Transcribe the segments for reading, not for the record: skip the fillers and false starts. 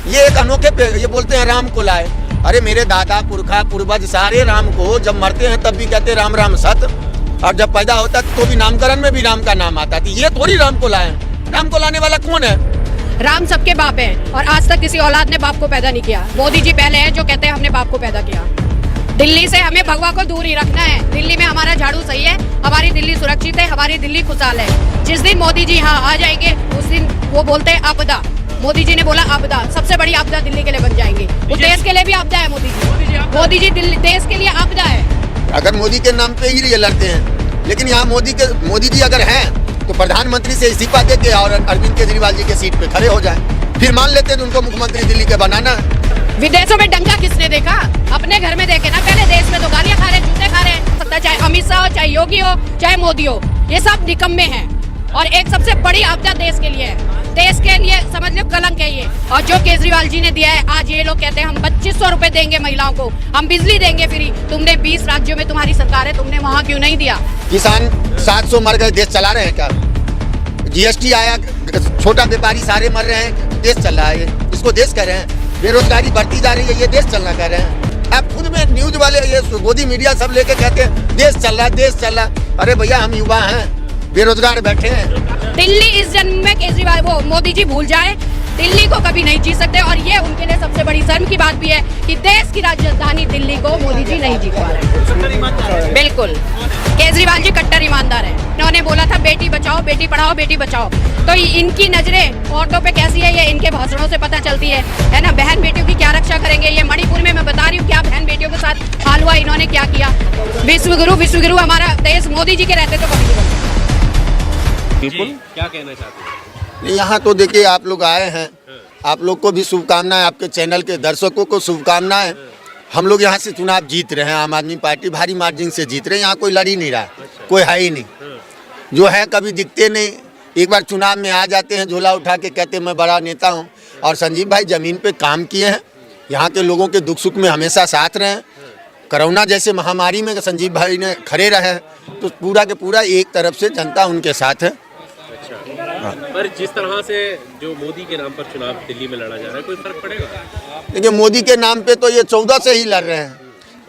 ये एक अनोखे पे ये बोलते हैं राम को लाए। अरे मेरे दादा पुरखा पूर्वज सारे राम को जब मरते हैं तब भी कहते राम राम सत, और जब पैदा होता तो भी नामकरण में भी राम का नाम आता था। ये थोड़ी राम को लाए। राम को लाने वाला कौन है? राम सबके बाप हैं और आज तक किसी औलाद ने बाप को पैदा नहीं किया। मोदी जी पहले हैं जो कहते हैं हमने बाप को पैदा किया। दिल्ली से हमें भगवा को दूर ही रखना है। दिल्ली में हमारा झाड़ू सही है, हमारी दिल्ली सुरक्षित है, हमारी दिल्ली खुशहाल है। जिस दिन मोदी जी यहाँ आ जाएंगे उस दिन वो बोलते हैं आपदा। मोदी जी ने बोला आपदा, सबसे बड़ी आपदा दिल्ली के लिए बन जाएंगे। वो देश के लिए भी आपदा है। मोदी जी देश के लिए आपदा है। अगर मोदी के नाम पे ही ये लड़ते हैं, लेकिन यहाँ मोदी जी अगर हैं तो प्रधानमंत्री से इस्तीफा दे के और अरविंद केजरीवाल जी के सीट पे खड़े हो जाए, फिर मान लेते हैं उनको मुख्यमंत्री दिल्ली के बनाना। विदेशों में डंका किसने देखा? अपने घर में देखे ना। पहले देश में तो गालियां खा रहे, जूते खा रहे। चाहे अमित शाह हो, चाहे योगी हो, चाहे मोदी हो, ये सब निकम्मे हैं। और एक सबसे बड़ी आपदा देश के लिए है। देश के लिए समझ लो कलंक है ये। और जो केजरीवाल जी ने दिया है, आज ये लोग कहते हैं हम 2500 रुपए देंगे महिलाओं को, हम बिजली देंगे फ्री। तुमने 20 राज्यों में तुम्हारी सरकार है, तुमने वहाँ क्यों नहीं दिया? किसान 700 मर गए, देश चला रहे हैं क्या? जीएसटी आया, छोटा व्यापारी सारे मर रहे हैं, देश चल रहा है। इसको देश कह रहे हैं। बेरोजगारी बढ़ती जा रही है, ये देश चलना कह रहे हैं। आप खुद में न्यूज वाले ये मोदी मीडिया सब लेके कहते हैं देश चल रहा है, देश चल रहा है। अरे भैया हम युवा हैं, बेरोजगार बैठे हैं। दिल्ली इस जन्म में केजरीवाल वो मोदी जी भूल जाए, दिल्ली को कभी नहीं जीत सकते। और ये उनके लिए सबसे बड़ी शर्म की बात भी है कि देश की राजधानी दिल्ली को मोदी जी नहीं जीत पा रहे। बिल्कुल, केजरीवाल जी कट्टर ईमानदार है। इन्होंने बोला था बेटी बचाओ, बेटी पढ़ाओ, बेटी बचाओ। तो इनकी नजरें औरतों पे कैसी है ये इनके भाषणों से पता चलती है ना। बहन बेटियों की क्या रक्षा करेंगे? ये मणिपुर में मैं बता रही हूँ क्या बहन बेटियों के साथ हाल हुआ, इन्होंने क्या किया। विश्वगुरु हमारा देश मोदी जी के रहते तो कभी नहीं। बिल्कुल, क्या कहना चाहते हैं? यहाँ तो देखिए आप लोग आए हैं, आप लोग को भी शुभकामनाएं, आपके चैनल के दर्शकों को शुभकामनाएं। हम लोग यहाँ से चुनाव जीत रहे हैं, आम आदमी पार्टी भारी मार्जिन से जीत रहे हैं। यहाँ कोई लड़ ही नहीं रहा, कोई है ही नहीं। जो है कभी दिखते नहीं, एक बार चुनाव में आ जाते हैं, झोला उठा के कहते हैं मैं बड़ा नेता हूँ। और संजीव भाई जमीन पे काम किए हैं, यहाँ के लोगों के दुख सुख में हमेशा साथ रहे। कोरोना जैसे महामारी में संजीव भाई ने खड़े रहे, तो पूरा के पूरा एक तरफ से जनता उनके साथ है। पर जिस तरह से जो मोदी के नाम पर चुनाव दिल्ली में लड़ा जा रहा है, कोई फर्क पड़ेगा? देखिए मोदी के नाम पे तो ये 14 से ही लड़ रहे हैं।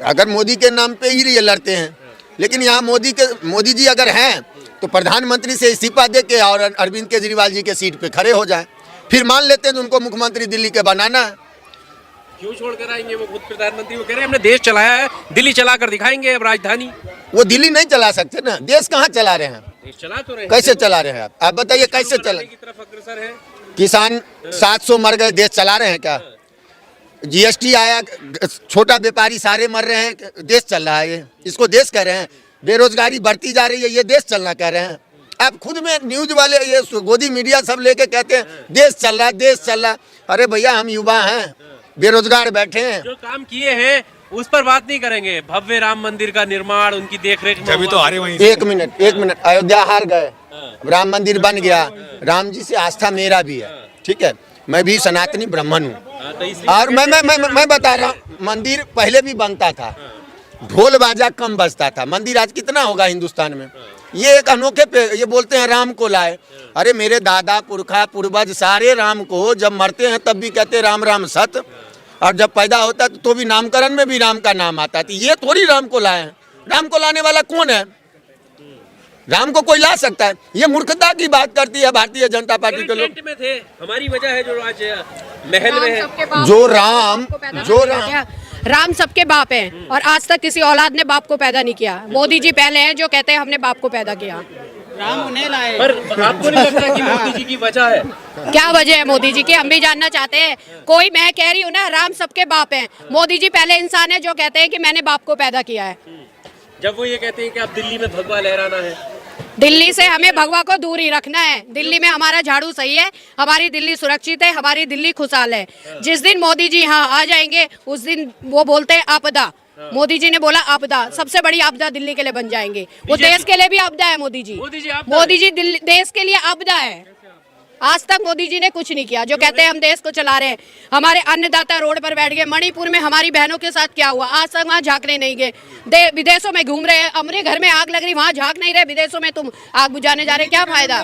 अगर मोदी के नाम पे ही ये लड़ते हैं, लेकिन यहाँ मोदी जी अगर हैं तो प्रधानमंत्री से इस्तीफा दे के और अरविंद केजरीवाल जी के सीट पे खड़े हो जाएं, फिर मान लेते हैं उनको मुख्यमंत्री दिल्ली के बनाना है। क्यों छोड़कर आएंगे? वो खुद प्रधानमंत्री, वो कह रहे हैं हमने देश चलाया है, दिल्ली चला कर दिखाएंगे अब राजधानी। वो दिल्ली नहीं चला सकते ना, देश कहाँ चला रहे हैं? देश चला तो रहे हैं। कैसे चला रहे हैं आप बताइए, कैसे चला? की तरफ अग्रसर है। किसान 700 मर गए, देश चला रहे हैं क्या? जीएसटी आया, छोटा व्यापारी सारे मर रहे हैं, देश चल रहा है। इसको देश कह रहे हैं। बेरोजगारी बढ़ती जा रही है, ये देश चलना कह रहे हैं। आप खुद में न्यूज वाले ये मोदी मीडिया सब लेके कहते हैं देश चल रहा है, देश चल रहा है। अरे भैया हम युवा हैं, बेरोजगार बैठे हैं। जो काम किए हैं उस पर बात नहीं करेंगे। भव्य राम मंदिर का निर्माण, उनकी देखरेख में अभी तो आ रहे वहीं। एक मिनट, अयोध्या हार गए, राम मंदिर बन गया। राम जी से आस्था मेरा भी है, ठीक है। मैं भी सनातनी ब्राह्मण हूँ। और मैं बता रहा हूँ, मंदिर पहले भी बनता था, ढोल बाजा कम बजता था। मंदिर आज कितना होगा हिंदुस्तान में? ये एक अनोखे पे ये बोलते हैं राम को लाए। अरे मेरे दादा पुरखा पूर्वज सारे राम को जब मरते हैं तब भी कहते राम राम सत, और जब पैदा होता तो भी नामकरण में भी राम का नाम आता था। ये थोड़ी राम को लाए हैं। राम को लाने वाला कौन है? राम को कोई ला सकता है? ये मूर्खता की बात करती है भारतीय जनता पार्टी के लोग। में थे, हमारी वजह है जो आज महल में है। जो राम सबके बाप हैं और आज तक किसी औलाद ने बाप को पैदा नहीं किया। मोदी जी पहले हैं जो कहते हैं हमने बाप को पैदा किया। राम उन्हें लाए। पर आपको नहीं लगता कि मोदी जी की वजह है? क्या वजह है मोदी जी की? हम भी जानना चाहते हैं। कोई, मैं कह रही हूँ ना, राम सबके बाप हैं। मोदी जी पहले इंसान है जो कहते हैं कि मैंने बाप को पैदा किया है। जब वो ये कहते हैं कि अब दिल्ली में भगवा लहराना है, दिल्ली से हमें भगवा को दूर ही रखना है। दिल्ली में हमारा झाड़ू सही है, हमारी दिल्ली सुरक्षित है, हमारी दिल्ली खुशहाल है। जिस दिन मोदी जी यहाँ आ जाएंगे उस दिन वो बोलते हैं आपदा। मोदी जी ने बोला आपदा, सबसे बड़ी आपदा दिल्ली के लिए बन जाएंगे। वो देश के लिए भी आपदा है। मोदी जी देश के लिए आपदा है। आज तक मोदी जी ने कुछ नहीं किया। जो कहते हैं हम देश को चला रहे हैं, हमारे अन्नदाता रोड पर बैठ गए। मणिपुर में हमारी बहनों के साथ क्या हुआ, आज तक वहाँ झांकने नहीं गए। विदेशों में घूम रहे हैं, हमारे घर में आग लग रही, वहाँ झांक नहीं रहे। विदेशों में तुम आग बुझाने जा रहे, क्या फायदा।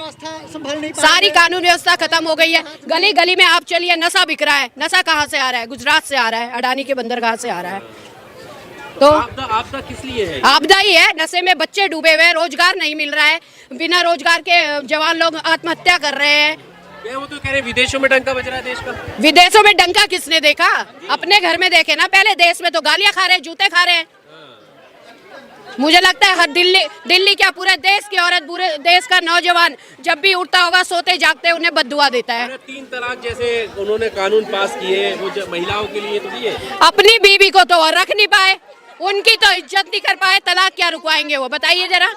सारी कानून व्यवस्था खत्म हो गई है। गली गली में आप चलिए, नशा बिक रहा है। नशा कहाँ से आ रहा है? गुजरात से आ रहा है, अडानी के बंदरगाह से आ रहा है। तो आपदा किस लिए है? आपदा ही है, नशे में बच्चे डूबे हुए हैं, रोजगार नहीं मिल रहा है, बिना रोजगार के जवान लोग आत्महत्या कर रहे हैं। वो तो कह रहे हैं विदेशों में डंका बज रहा है देश का। विदेशों में डंका किसने देखा? अपने घर में देखे ना। पहले देश में तो गालियां खा रहे हैं, जूते खा रहे हैं। मुझे लगता है हर दिल्ली क्या, पूरे देश की औरत, पूरे देश का नौजवान जब भी उठता होगा सोते जागते उन्हें बद्दुआ देता है। 3 तलाक जैसे उन्होंने कानून पास किए, वो महिलाओं के लिए तो ये अपनी बीवी को तो और रख नहीं पाए, उनकी तो इज्जत नहीं कर पाए, तलाक क्या रुकवाएंगे वो, बताइए जरा।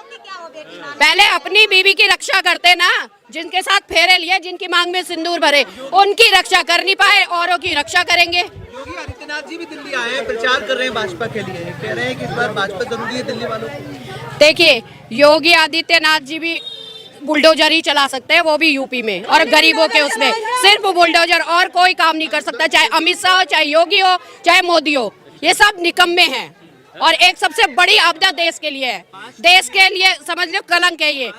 पहले अपनी बीवी की रक्षा करते ना, जिनके साथ फेरे लिए, जिनकी मांग में सिंदूर भरे, उनकी रक्षा कर नहीं पाए, औरों की रक्षा करेंगे। योगी आदित्यनाथ जी भी दिल्ली आए हैं, प्रचार कर रहे हैं भाजपा के लिए, कह रहे हैं कि इस बार भाजपा जरूरी है दिल्ली वालों को। देखिए, योगी आदित्यनाथ जी भी बुलडोजर ही चला सकते हैं, वो भी यूपी में, और गरीबों के उसमें सिर्फ बुलडोजर, और कोई काम नहीं कर सकता। चाहे अमित शाह हो, चाहे योगी हो, चाहे मोदी हो, ये सब निकम्मे हैं। और एक सबसे बड़ी आपदा देश के लिए है, देश के लिए समझ लो कलंक है ये।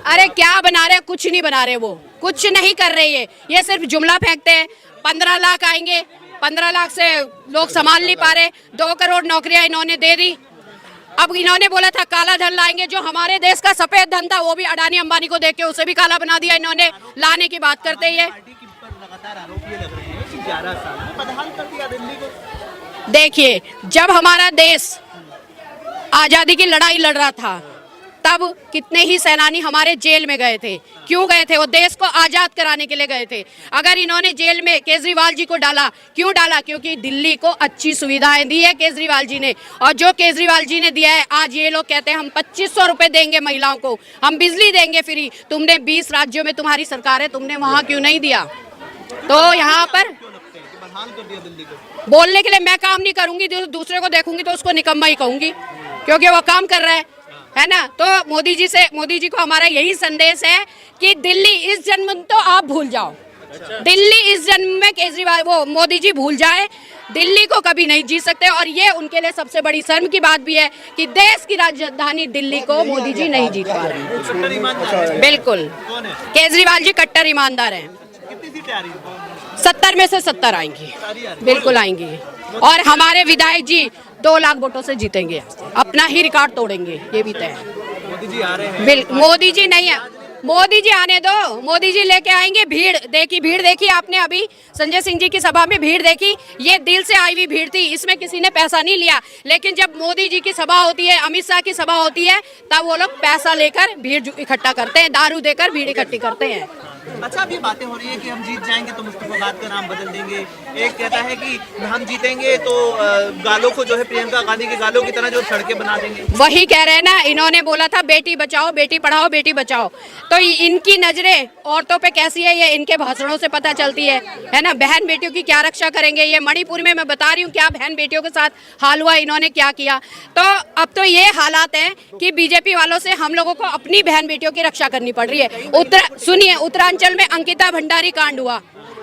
अरे क्या बना रहे, कुछ नहीं बना रहे, वो कुछ नहीं कर रहे। ये सिर्फ जुमला फेंकते हैं। 15 लाख आएंगे, 15 लाख से लोग संभाल नहीं पा रहे। 2 करोड़ नौकरियां इन्होंने दे दी। अब इन्होंने बोला था काला धन लाएंगे, जो हमारे देश का सफेद धन था वो भी अडानी अंबानी को देके उसे भी काला बना दिया इन्होंने, लाने की बात करते ही है। देखिए, जब हमारा देश आजादी की लड़ाई लड़ रहा था, तब कितने ही सेनानी हमारे जेल में गए थे। क्यों गए थे? वो देश को आजाद कराने के लिए गए थे। अगर इन्होंने जेल में केजरीवाल जी को डाला, क्यों डाला? क्योंकि दिल्ली को अच्छी सुविधाएं दी है केजरीवाल जी ने, और जो केजरीवाल जी ने दिया है, आज ये लोग कहते हैं हम 2500 रुपए देंगे महिलाओं को, हम बिजली देंगे फ्री। तुमने 20 राज्यों में तुम्हारी सरकार है, तुमने वहां क्यों नहीं दिया? तो यहाँ पर बोलने के लिए मैं काम नहीं करूंगी, दूसरे को देखूंगी तो उसको निकम्मा ही कहूंगी, क्योंकि वो काम कर रहा है ना। तो मोदी जी को हमारा यही संदेश है कि दिल्ली इस जन्म में तो आप भूल जाओ। दिल्ली इस जन्म में केजरीवाल वो मोदी जी भूल जाए, दिल्ली को कभी नहीं जीत सकते। और ये उनके लिए सबसे बड़ी शर्म की बात भी है कि देश की राजधानी दिल्ली को मोदी जी नहीं जीत पा रहे हैं। बिल्कुल, केजरीवाल जी कट्टर ईमानदार हैं। 70 में से 70 आएंगी, बिल्कुल आएंगी। और हमारे विधायक जी 2 लाख वोटों से जीतेंगे, अपना ही रिकॉर्ड तोड़ेंगे, ये भी तय है। मोदी जी आ रहे हैं। मोदी जी नहीं है, मोदी जी आने दो, मोदी जी लेके आएंगे। भीड़ देखी आपने अभी संजय सिंह जी की सभा में, भीड़ देखी? ये दिल से आई हुई भीड़ थी, इसमें किसी ने पैसा नहीं लिया। लेकिन जब मोदी जी की सभा होती है, अमित शाह की सभा होती है, तब वो लोग पैसा लेकर भीड़ इकट्ठा करते हैं, दारू देकर भीड़ इकट्ठी करते हैं। अच्छा, अब ये बातें हो रही है कि हम जीत जाएंगे तो मुस्तफाबाद का नाम बदल देंगे। एक कहता है कि हम जीतेंगे तो गालों को जो है प्रियंका गांधी के गालों की तरह जो सड़कें बना देंगे। वही कह रहे हैं ना, इन्होंने बोला था बेटी बचाओ, बेटी पढ़ाओ, बेटी बचाओ। तो इनकी नजरें औरतों पे कैसी है, ये इनके भाषणों से पता चलती है ना। बहन बेटियों की क्या रक्षा करेंगे? ये मणिपुर में मैं बता रही हूँ क्या बहन बेटियों के साथ हाल हुआ, इन्होंने क्या किया। तो अब तो ये हालात है कि बीजेपी वालों से हम लोगों को अपनी बहन बेटियों की रक्षा करनी पड़ रही है। सुनिए, उत्तरांचल में अंकिता भंडारी कांड हुआ,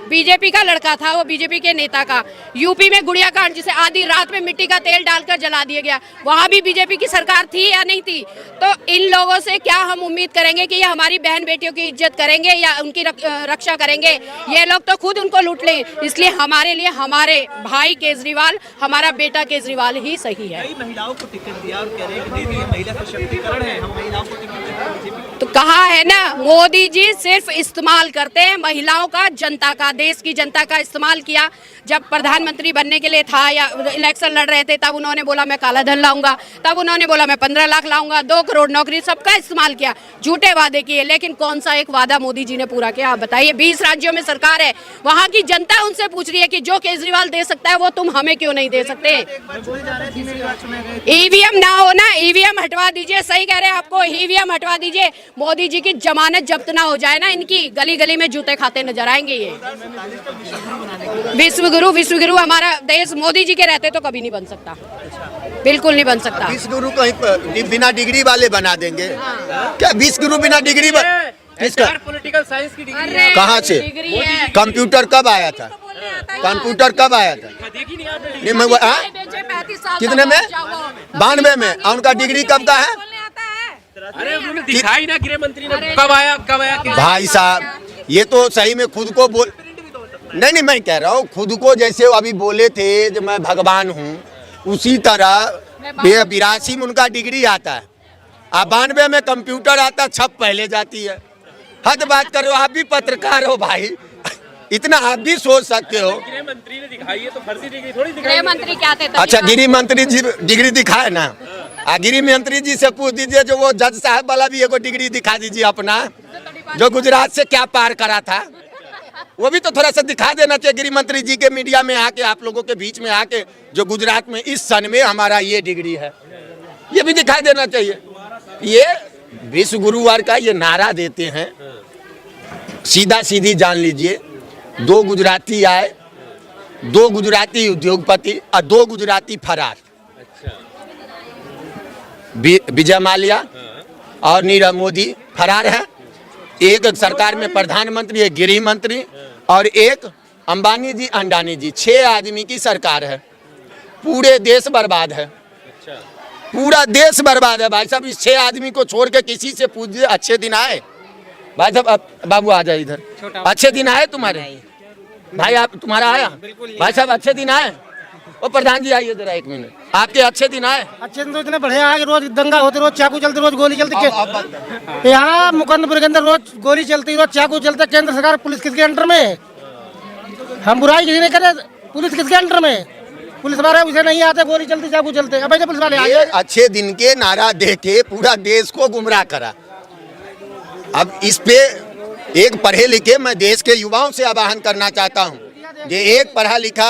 बीजेपी का लड़का था, वो बीजेपी के नेता का। यूपी में गुड़िया कांड, जिसे आधी रात में मिट्टी का तेल डालकर जला दिया गया, वहां भी बीजेपी की सरकार थी या नहीं थी? तो इन लोगों से क्या हम उम्मीद करेंगे कि ये हमारी बहन बेटियों की इज्जत करेंगे या उनकी रक्षा करेंगे? ये लोग तो खुद उनको लूट लें। इसलिए हमारे लिए हमारे भाई केजरीवाल, हमारा बेटा केजरीवाल ही सही है। कई महिलाओं को टिकट दिया और कह रहे हैं कि दीदी महिला सशक्तिकरण है, हम महिलाओं को टिकट देते हैं। तो कहा है ना, मोदी जी सिर्फ इस्तेमाल करते हैं महिलाओं का, जनता का, देश की जनता का इस्तेमाल किया। जब प्रधानमंत्री बनने के लिए था या इलेक्शन लड़ रहे थे, तब उन्होंने बोला मैं काला धन लाऊंगा, तब उन्होंने बोला मैं 15 लाख लाऊंगा, 2 करोड़ नौकरी, सबका इस्तेमाल किया, झूठे वादे किए। लेकिन कौन सा एक वादा मोदी जी ने पूरा किया, आप बताइए? 20 राज्यों में सरकार है, वहाँ की जनता उनसे पूछ रही है कि जो केजरीवाल दे सकता है वो तुम हमें क्यों नहीं दे सकते? ईवीएम ना हो ना, ईवीएम हटवा दीजिए। सही कह रहे हैं, आपको ईवीएम हटवा दीजिए। मोदी जी की जमानत जब्त ना हो जाए ना, इनकी गली गली में जूते खाते नजर आएंगे ये। विश्वगुरु हमारा देश मोदी जी के रहते तो कभी नहीं बन सकता, बिल्कुल नहीं बन सकता। विश्वगुरु कहीं बिना डिग्री वाले बना देंगे क्या? विश्वगुरु बिना डिग्री किसका? पॉलिटिकल साइंस की डिग्री अरे कहाँ से? डिग्री है। कंप्यूटर कब आया था? कंप्यूटर कब आया था? देखी नहीं आपने नहीं मैं वो- हाँ? कितने में? 92 में। और उनका डिग्री कब का है? अरे उन्होंने दिखाई ना गृह मंत्री ने कब आया भाई साहब ये तो सही में खुद को बोल नहीं मैं कह रहा हूँ खुद को जैसे अभी बोले थे जो मैं भगवान हूँ उसी तरह 82 में उनका डिग्री आता है। अब 92 में कंप्यूटर आता, छप पहले जाती है। हद बात करो, आप भी पत्रकार हो भाई, इतना आप भी सोच सकते हो। गृह मंत्री ने दिखाई है तो फर्जी डिग्री थोड़ी दिखाई। गृह मंत्री क्या थे? अच्छा गृह मंत्री जी डिग्री दिखाए ना, गृह मंत्री जी से पूछ दीजिए जो वो जज साहब वाला भी एगो डिग्री दिखा दीजिए अपना, जो गुजरात से क्या पार करा था, वो भी तो थोड़ा सा दिखा देना चाहिए गृह मंत्री जी के मीडिया में आके, आप लोगों के बीच में आके, जो गुजरात में इस सन में हमारा ये डिग्री है, ये भी दिखा देना चाहिए। ये विश्व गुरुवार का ये नारा देते हैं, सीधा सीधी जान लीजिए। 2 गुजराती आए, 2 गुजराती उद्योगपति और 2 गुजराती फरार। विजय माल्या और नीरव मोदी फरार है। एक सरकार में प्रधानमंत्री, एक गृह मंत्री और एक अंबानी जी अंडानी जी, 6 आदमी की सरकार है। पूरे देश बर्बाद है, पूरा देश बर्बाद है भाई साहब। इस 6 आदमी को छोड़ के किसी से पूछिए अच्छे दिन आए भाई साहब? बाबू आ जाए इधर, अच्छे दिन आए तुम्हारे भाई? आप तुम्हारा आया भाई साहब? अच्छे दिन आए? ओ प्रधान जी आइए जरा 1 मिनट, आपके अच्छे दिन आए? अच्छे दिन तो इतने बढ़िया आए, रोज दंगा होते, रोज चाकू चलते, रोज गोली चलती। यहाँ मुकंदपुर के अंदर रोज गोली चलती, रोज चाकू चलते। केंद्र सरकार पुलिस किसके अंडर में है? हम बुराई किसी ने करे, पुलिस किसके अंडर में? पुलिस वाले उसे नहीं आते, गोली चलती, चाकू चलते। अब पुलिस वाले ये अच्छे दिन के नारा दे के पूरा देश को गुमराह करा। अब इस पे एक पढ़े लिखे मैं देश के युवाओं से आह्वान करना चाहता हूँ। ये एक पढ़ा लिखा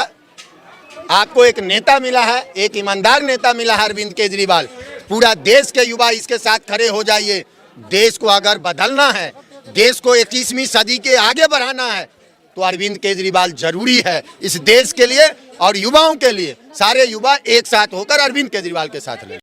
आपको एक नेता मिला है, एक ईमानदार नेता मिला है अरविंद केजरीवाल। पूरा देश के युवा इसके साथ खड़े हो जाइए। देश को अगर बदलना है, देश को 21वीं सदी के आगे बढ़ाना है तो अरविंद केजरीवाल जरूरी है इस देश के लिए और युवाओं के लिए। सारे युवा एक साथ होकर अरविंद केजरीवाल के साथ लें।